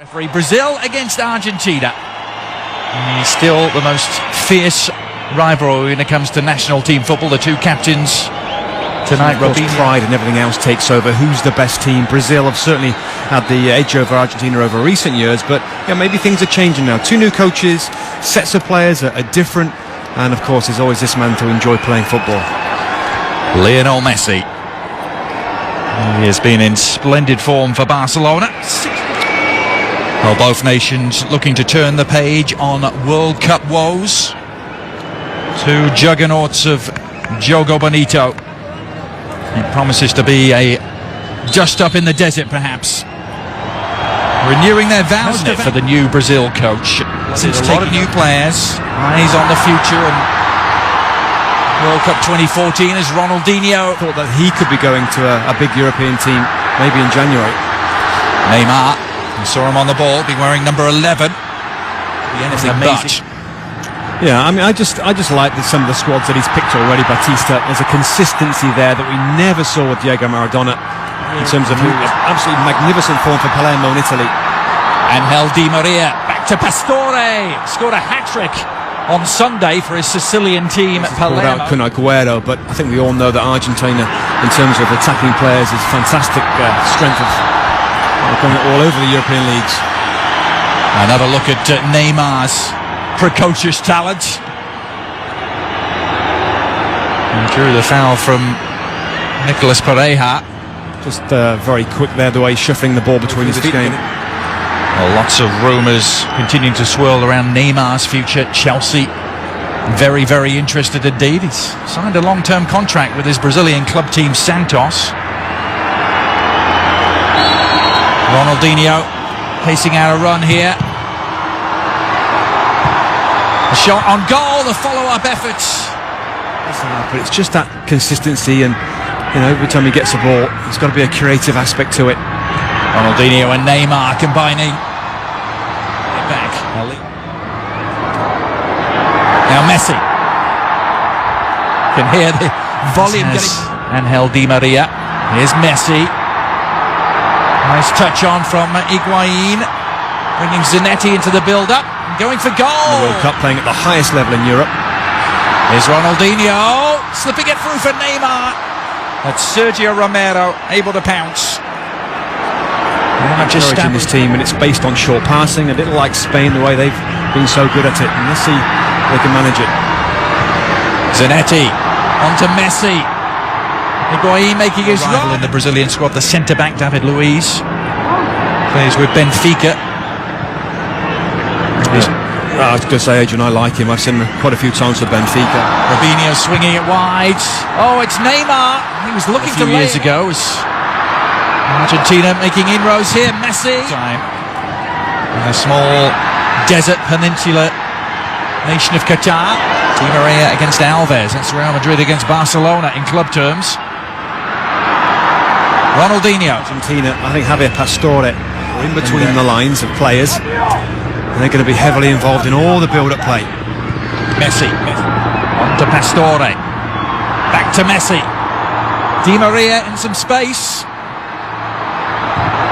Referee Brazil against Argentina. He's still the most fierce rivalry when it comes to national team football. The two captains tonight. Pride and everything else takes over. Who's the best team? Brazil have certainly had the edge over Argentina over recent years, but maybe things are changing now. Two new coaches, sets of players are different, and of course there's always this man to enjoy playing football. Lionel Messi. He has been in splendid form for Barcelona. Well, both nations looking to turn the page on World Cup woes. Two juggernauts of Jogo Bonito. It promises to be a just up in the desert, perhaps. Renewing their vows for the new Brazil coach. Since taking new players, eyes on the future, and World Cup 2014 as Ronaldinho. Thought that he could be going to a big European team, maybe in January. Neymar, we saw him on the ball, be wearing number 11. Be anything but. Yeah, I mean, I just like some of the squads that he's picked already. Batista, there's a consistency there that we never saw with Diego Maradona in terms of absolutely magnificent form for Palermo in Italy. Angel Di Maria back to Pastore, scored a hat-trick on Sunday for his Sicilian team at Palermo. Kun Agüero, but I think we all know that Argentina, in terms of attacking players, is fantastic strength of going all over the European leagues. Another look at Neymar's precocious talent. And drew the foul from Nicolas Pareja. Just very quick there, the way he's shuffling the ball between his feet. Well, lots of rumours continuing to swirl around Neymar's future. Chelsea very, very interested indeed. He's signed a long-term contract with his Brazilian club team Santos. Ronaldinho pacing out a run here. A shot on goal, the follow-up efforts. But it's just that consistency, and every time he gets the ball, there's got to be a creative aspect to it. Ronaldinho and Neymar combining. Back. Now Messi. Can hear the volume getting. Angel Di Maria. Here's Messi. Nice touch on from Higuain. Bringing Zanetti into the build-up. Going for goal. The World Cup, playing at the highest level in Europe. Here's Ronaldinho. Slipping it through for Neymar. That's Sergio Romero able to pounce. Just in this team, and it's based on short passing, a little like Spain, the way they've been so good at it. And let's see if they can manage it. Zanetti onto Messi. Higuain making his run in the Brazilian squad. The centre-back David Luiz plays with Benfica. I was going to say, Adrian, I like him. I've seen him quite a few times for Benfica. Robinho swinging it wide. Oh, it's Neymar. He was looking to years ago. Argentina making inroads here. Messi. In a small desert peninsula nation of Qatar. Di Maria against Alves. That's Real Madrid against Barcelona in club terms. Ronaldinho. Argentina, I think Javier Pastore in between the lines of players. And they're going to be heavily involved in all the build-up play. Messi. On to Pastore. Back to Messi. Di Maria in some space.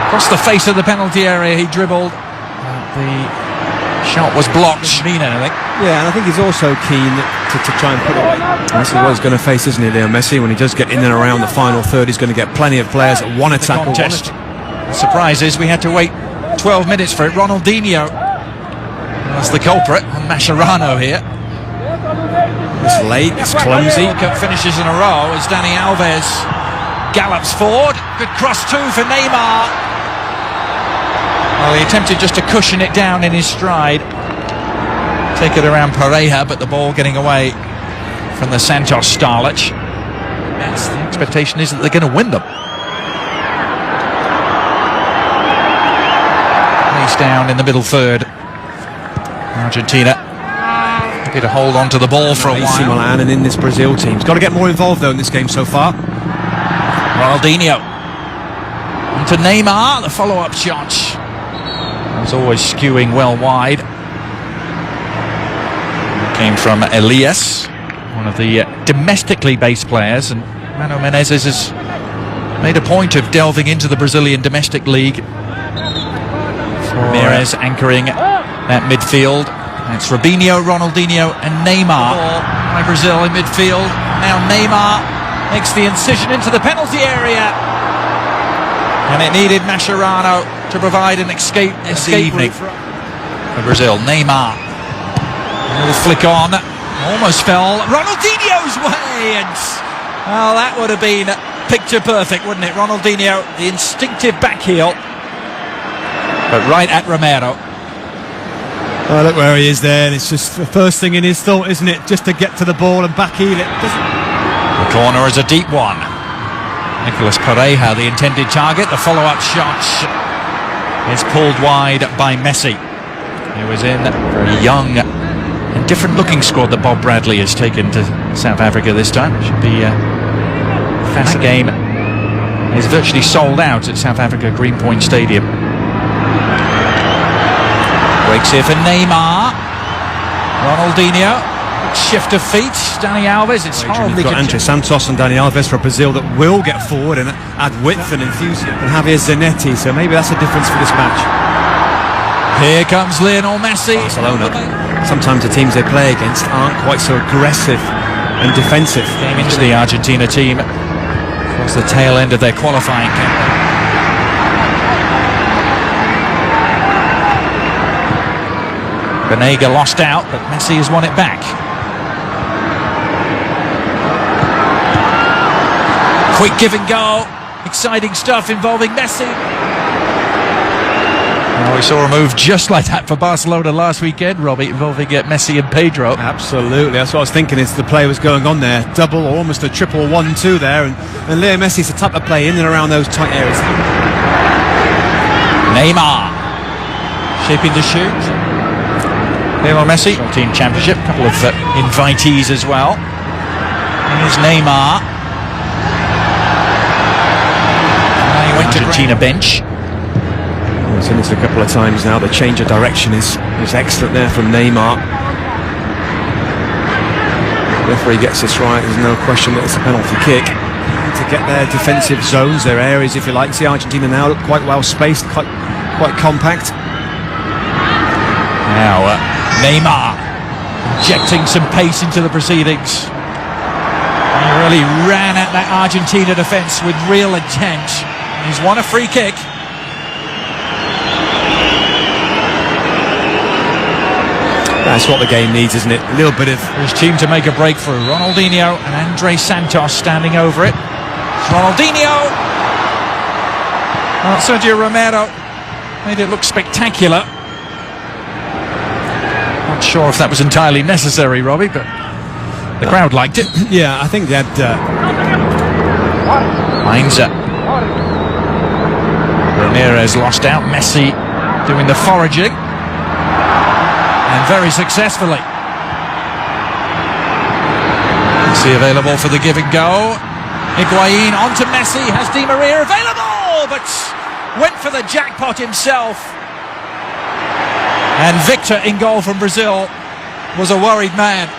Across the face of the penalty area he dribbled. The shot was blocked. I think. Yeah, and I think he's also keen to try and put it away. This is what he's going to face, isn't he, Leo Messi? When he does get in and around the final third, he's going to get plenty of players that want to tackle. The surprise is we had to wait 12 minutes for it. Ronaldinho was the culprit on Mascherano here. It's late, it's clumsy. Cup finishes in a row as Dani Alves gallops forward. Good cross too for Neymar. Well, he attempted just to cushion it down in his stride. Take it around Pareja, but the ball getting away from the Santos starlet. Yes, the expectation is that they're going to win them. He's down in the middle third. Argentina happy to hold on to the ball for a while. AC Milan and in this Brazil team. He's got to get more involved though in this game so far. Ronaldinho. Into Neymar, the follow-up shot. Was always skewing well wide. Came from Elias, one of the domestically based players, and Mano Menezes has made a point of delving into the Brazilian domestic league. Ramirez anchoring that midfield. It's Robinho, Ronaldinho and Neymar. By Brazil in midfield. Now Neymar makes the incision into the penalty area. And it needed Mascherano to provide an escape evening for Brazil. Neymar. A little flick on. Almost fell Ronaldinho's way. And well, that would have been picture perfect, wouldn't it? Ronaldinho, the instinctive back heel. But right at Romero. Oh, look where he is there. And it's just the first thing in his thought, isn't it? Just to get to the ball and back heel it. The corner is a deep one. Nicolas Pereira, the intended target. The follow-up shot is pulled wide by Messi. He was in a very young and different-looking squad that Bob Bradley has taken to South Africa this time. It should be a fast game. It's virtually sold out at South Africa Greenpoint Stadium. Breaks here for Neymar. Ronaldinho. Shift of feet. Dani Alves. It's horribly. You've got Andre Santos and Dani Alves for Brazil that will get forward and add width and enthusiasm. And Javier Zanetti, so maybe that's a difference for this match. Here comes Lionel Messi. Barcelona. Sometimes the teams they play against aren't quite so aggressive and defensive. Came into the Argentina team towards the tail end of their qualifying campaign. Benega lost out, but Messi has won it back. Quick give and go. Exciting stuff involving Messi. Well, we saw a move just like that for Barcelona last weekend, Robbie, involving Messi and Pedro. Absolutely, that's what I was thinking as the play was going on there. Double or almost a triple 1-2 there. And Leo Messi's the type of play in and around those tight areas. Neymar. Shaping to shoot. Lionel Messi, team championship, a couple of invitees as well. Here's Neymar. He went to Argentina bench. He's seen this a couple of times now. The change of direction is excellent there from Neymar. The referee gets this right. There's no question that it's a penalty kick. To get their defensive zones, their areas, if you like. See Argentina now look quite well spaced, quite compact. Now Neymar injecting some pace into the proceedings. He really ran at that Argentina defence with real intent. He's won a free kick. That's what the game needs, isn't it? A little bit of his team to make a breakthrough. Ronaldinho and Andre Santos standing over it. It's Ronaldinho. Well, Sergio Romero made it look spectacular. Not sure if that was entirely necessary, Robbie, but the crowd liked it. Yeah, I think they had Heinze. Ramirez lost out. Messi doing the foraging. And very successfully. Messi available for the give and go. Higuain onto Messi. Has Di Maria available, but went for the jackpot himself. And Victor in goal from Brazil was a worried man.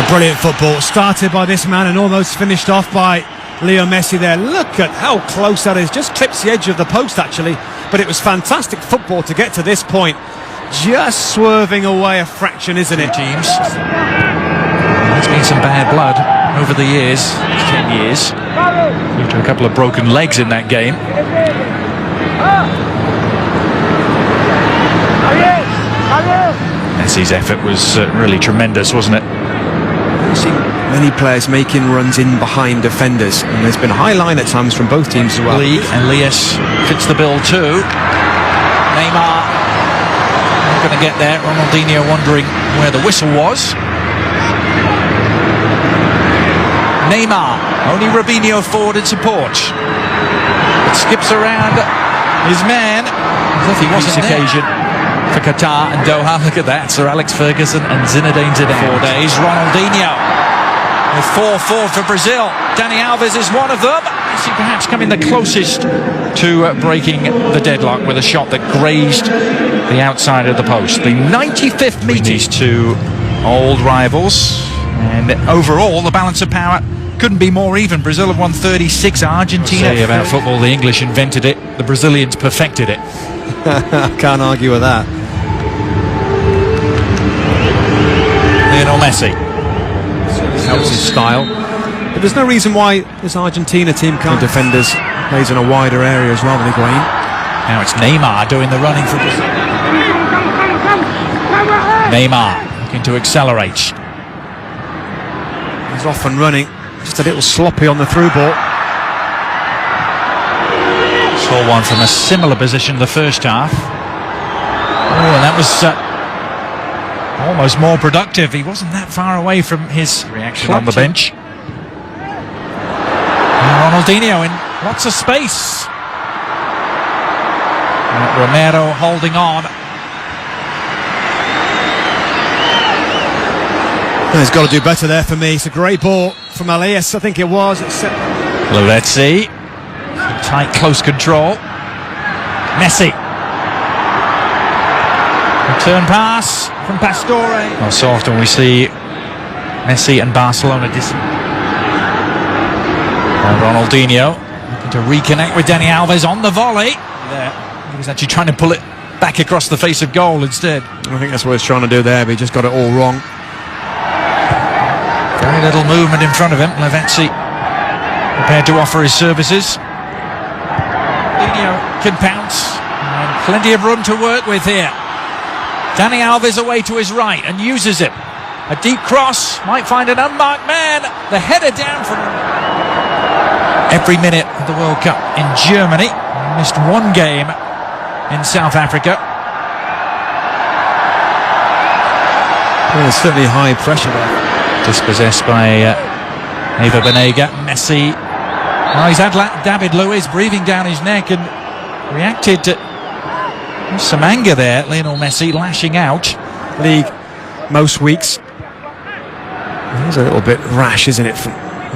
Brilliant football. Started by this man and almost finished off by Leo Messi there. Look at how close that is. Just clips the edge of the post actually. But it was fantastic football to get to this point. Just swerving away a fraction, isn't it? Teams. There's been some bad blood over the years, 10 years. Due to a couple of broken legs in that game. Messi's effort was really tremendous, wasn't it? I've seen many players making runs in behind defenders, and there's been a high line at times from both teams as well. Lee and Elias fits the bill too. Neymar not going to get there. Ronaldinho wondering where the whistle was. Neymar, only Robinho forward in support. It skips around his man as if he wasn't there. Occasion for Qatar and Doha. Look at that, Sir Alex Ferguson and Zinedine Zidane. 4 days. Ronaldinho with 4-4 for Brazil. Dani Alves is one of them. Messi perhaps coming the closest to breaking the deadlock with a shot that grazed the outside of the post. The 95th meet. These two old rivals, and overall the balance of power couldn't be more even. Brazil have won 36. Argentina. Say about football, the English invented it, the Brazilians perfected it. Can't argue with that. Lionel Messi. Helps his style. But there's no reason why this Argentina team can't. Defenders plays in a wider area as well than Higuain. Now it's Neymar doing the running for Brazil. Neymar looking to accelerate. He's off and running. Just a little sloppy on the through ball. Saw one from a similar position the first half. Oh, and that was almost more productive. He wasn't that far away from his reaction on the bench. And Ronaldinho in lots of space. And Romero holding on. He's got to do better there for me. It's a great ball from Elias, I think it was. Let's see. Tight, close control. Messi. Return pass from Pastore. Well, so often we see Messi and Barcelona Ronaldinho looking to reconnect with Dani Alves on the volley. There, he was actually trying to pull it back across the face of goal instead. I think that's what he's trying to do there, but he just got it all wrong. Very little movement in front of him. Lavezzi prepared to offer his services. Ronaldinho can pounce. And plenty of room to work with here. Dani Alves away to his right and uses it. A deep cross, might find an unmarked man. The header down from every minute of the World Cup in Germany. Missed one game in South Africa. Well, there's certainly high pressure there. Dispossessed by Eva Banega. Messi. Well, he's had David Luiz breathing down his neck and reacted to some anger there. Lionel Messi lashing out. League most weeks. It's a little bit rash, isn't it, from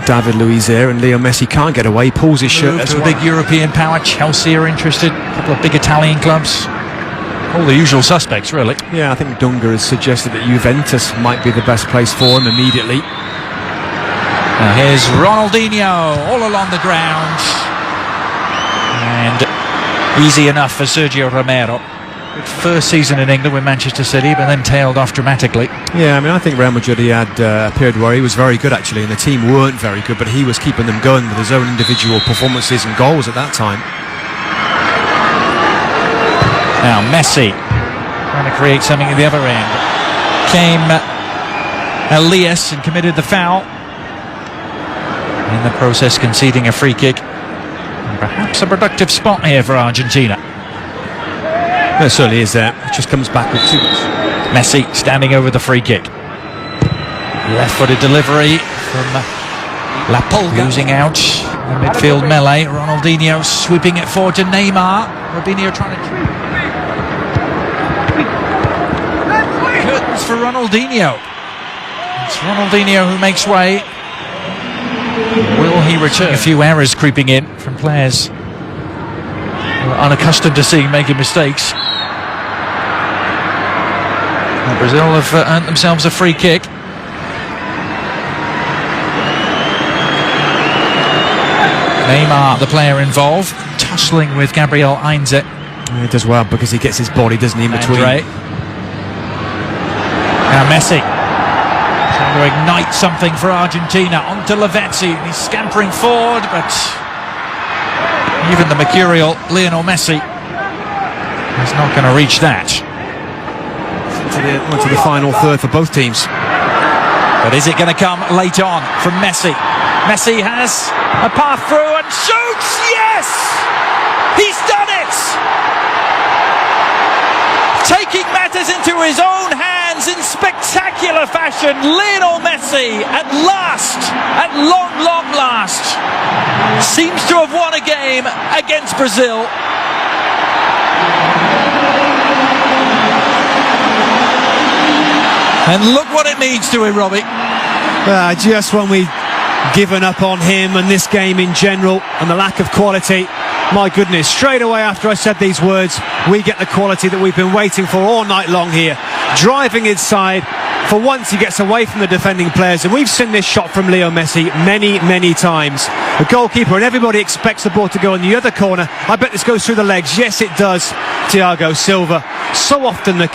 David Luiz there, and Leo Messi can't get away, pulls his shirt. That's a big European power. Chelsea are interested, a couple of big Italian clubs. All the usual suspects, really. Yeah, I think Dunga has suggested that Juventus might be the best place for him immediately. Now here's Ronaldinho all along the ground. And easy enough for Sergio Romero. Good first season in England with Manchester City, but then tailed off dramatically. Yeah, I mean, I think Real Madrid, he had a period where he was very good actually, and the team weren't very good, but he was keeping them going with his own individual performances and goals at that time. Now Messi trying to create something at the other end. Came Elias and committed the foul. In the process conceding a free kick. And perhaps a productive spot here for Argentina. It certainly is there. It just comes back with two. Messi standing over the free kick. Left-footed delivery from La Pulga. Losing out the midfield melee. Ronaldinho sweeping it forward to Neymar. Robinho trying to... Curtains for Ronaldinho. It's Ronaldinho who makes way. Will he return? A few errors creeping in from players who are unaccustomed to seeing making mistakes. And Brazil have earned themselves a free kick. Neymar, the player involved, tussling with Gabriel Heinze. He does well because he gets his body, doesn't he, in between. Now Messi trying to ignite something for Argentina. Onto Lavezzi. He's scampering forward, but even the mercurial Lionel Messi is not going to reach that. To the final third for both teams. But is it going to come late on from Messi? Messi has a path through and shoots! Yes! He's done it! Taking matters into his own hands in spectacular fashion, Lionel Messi at last, at long last, seems to have won a game against Brazil. And look what it means to him, Robbie. Just when we've given up on him and this game in general and the lack of quality, my goodness, straight away after I said these words, we get the quality that we've been waiting for all night long here. Driving inside, For once, he gets away from the defending players, and we've seen this shot from Leo Messi many times. The goalkeeper and everybody expects the ball to go in the other corner. I bet this goes through the legs. Yes, it does. Thiago Silva. So often the